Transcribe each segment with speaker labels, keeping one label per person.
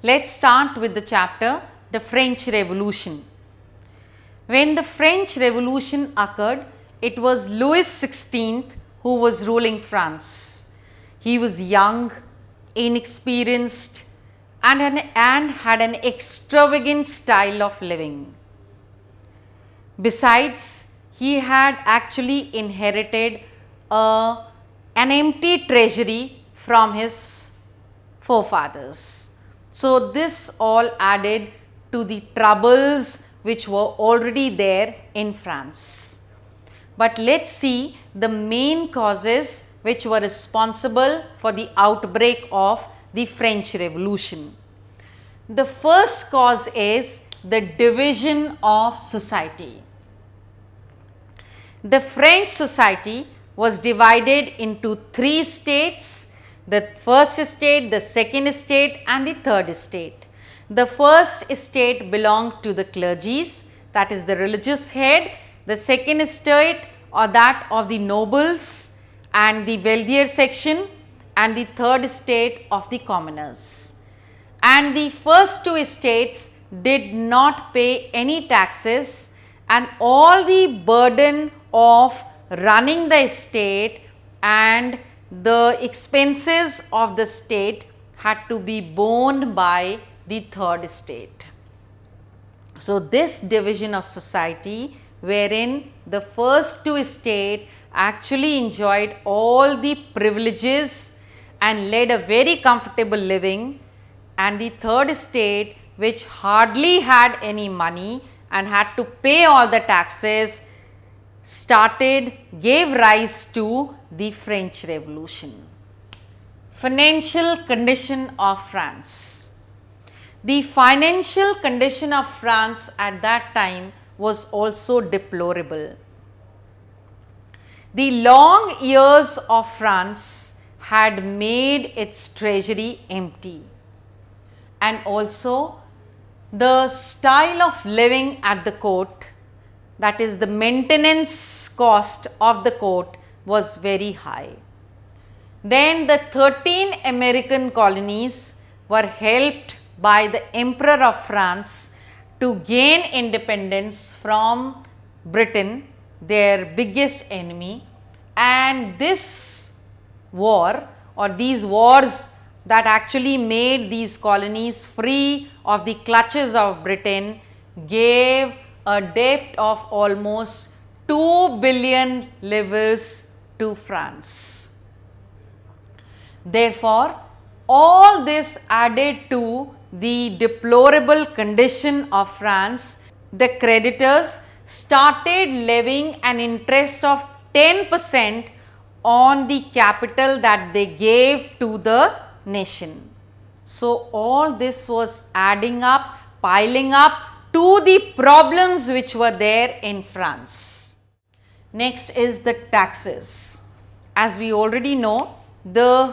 Speaker 1: Let's start with the chapter The French Revolution. When the French Revolution occurred, it was Louis XVI who was ruling France. He was young, inexperienced and had an extravagant style of living. Besides, he had actually inherited an empty treasury from his forefathers. So, this all added to the troubles which were already there in France. But let us see the main causes which were responsible for the outbreak of the French Revolution. The first cause is the division of society. The French society was divided into three states: the first estate, the second estate and the third estate. The first estate belonged to the clergies, that is the religious head. The second estate or that of the nobles and the wealthier section, and the third estate of the commoners. And the first two estates did not pay any taxes, and all the burden of running the estate and the expenses of the state had to be borne by the third estate. So, this division of society, wherein the first two estates actually enjoyed all the privileges and led a very comfortable living, and the third estate, which hardly had any money and had to pay all the taxes, gave rise to the French Revolution. Financial condition of France. The financial condition of France at that time was also deplorable. The long years of France had made its treasury empty, and also the style of living at the court, that is the maintenance cost of the court, was very high. Then the 13 American colonies were helped by the Emperor of France to gain independence from Britain, their biggest enemy, and this war or these wars that actually made these colonies free of the clutches of Britain gave a debt of almost 2 billion livres to France. Therefore, all this added to the deplorable condition of France. The creditors started levying an interest of 10% on the capital that they gave to the nation. So, all this was adding up, piling up to the problems which were there in France. Next is the taxes. As we already know, the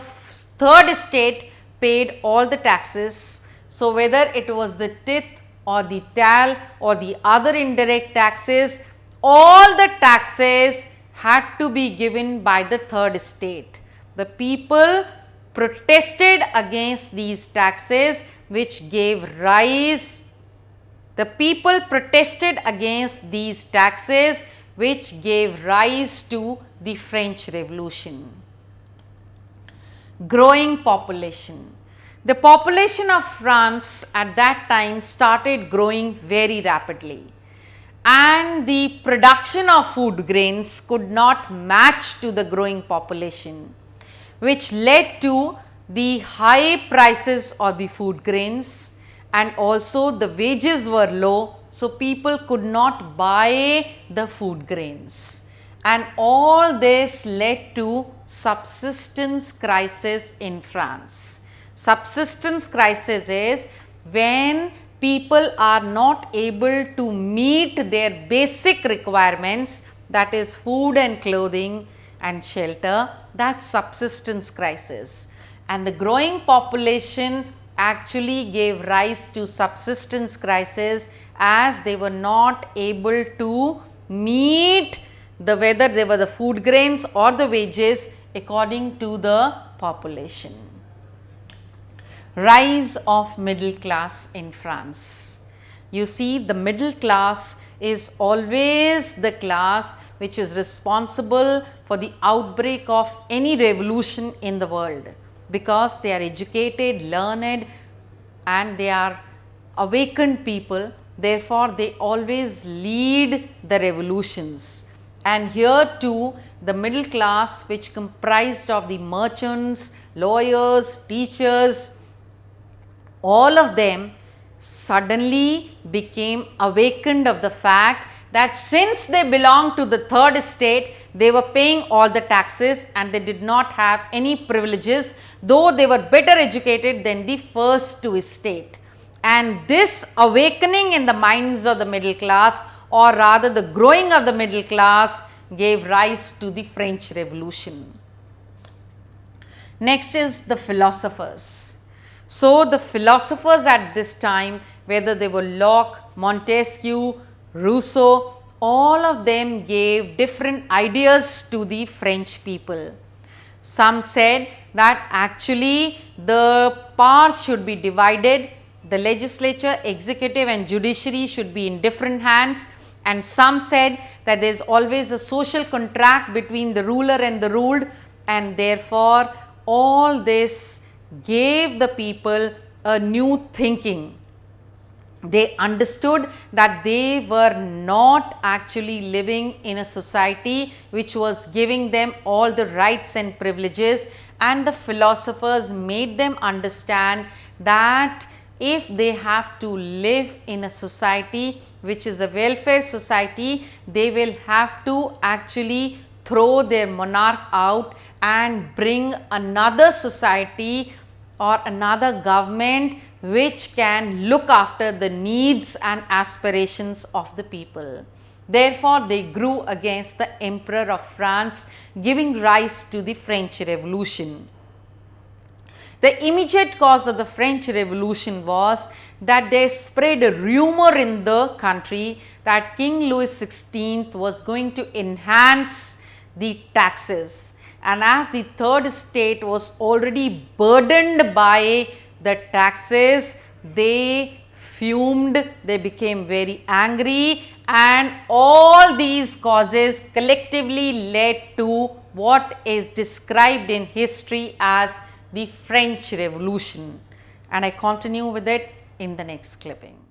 Speaker 1: third estate paid all the taxes. So, whether it was the tithe or the tal or the other indirect taxes, all the taxes had to be given by the third estate. The people protested against these taxes which gave rise to the French Revolution. Growing population. The population of France at that time started growing very rapidly, and the production of food grains could not match to the growing population, which led to the high prices of the food grains, and also the wages were low, so people could not buy the food grains, and all this led to subsistence crisis in France. Subsistence crisis is when people are not able to meet their basic requirements, that is food and clothing and shelter. That's subsistence crisis, and the growing population actually gave rise to subsistence crisis, as they were not able to meet whether they were the food grains or the wages according to the population. Rise of middle class in France. You see, the middle class is always the class which is responsible for the outbreak of any revolution in the world, because they are educated, learned, and they are awakened people. Therefore, they always lead the revolutions. And here too, the middle class, which comprised of the merchants, lawyers, teachers, all of them suddenly became awakened of the fact that since they belonged to the third estate, they were paying all the taxes and they did not have any privileges, though they were better educated than the first two estate. And this awakening in the minds of the middle class, or rather the growing of the middle class, gave rise to the French Revolution. Next is the philosophers. So, the philosophers at this time, whether they were Locke, Montesquieu, Rousseau, all of them gave different ideas to the French people. Some said that actually the powers should be divided, the legislature, executive and judiciary should be in different hands, and some said that there is always a social contract between the ruler and the ruled, and therefore all this gave the people a new thinking. They understood that they were not actually living in a society which was giving them all the rights and privileges, and the philosophers made them understand that if they have to live in a society which is a welfare society, they will have to actually throw their monarch out and bring another society or another government which can look after the needs and aspirations of the people. Therefore, they grew against the Emperor of France, giving rise to the French Revolution. The immediate cause of the French Revolution was that they spread a rumor in the country that King Louis XVI was going to enhance the taxes, and as the third estate was already burdened by the taxes, they fumed, they became very angry, and all these causes collectively led to what is described in history as the French Revolution, and I continue with it in the next clipping.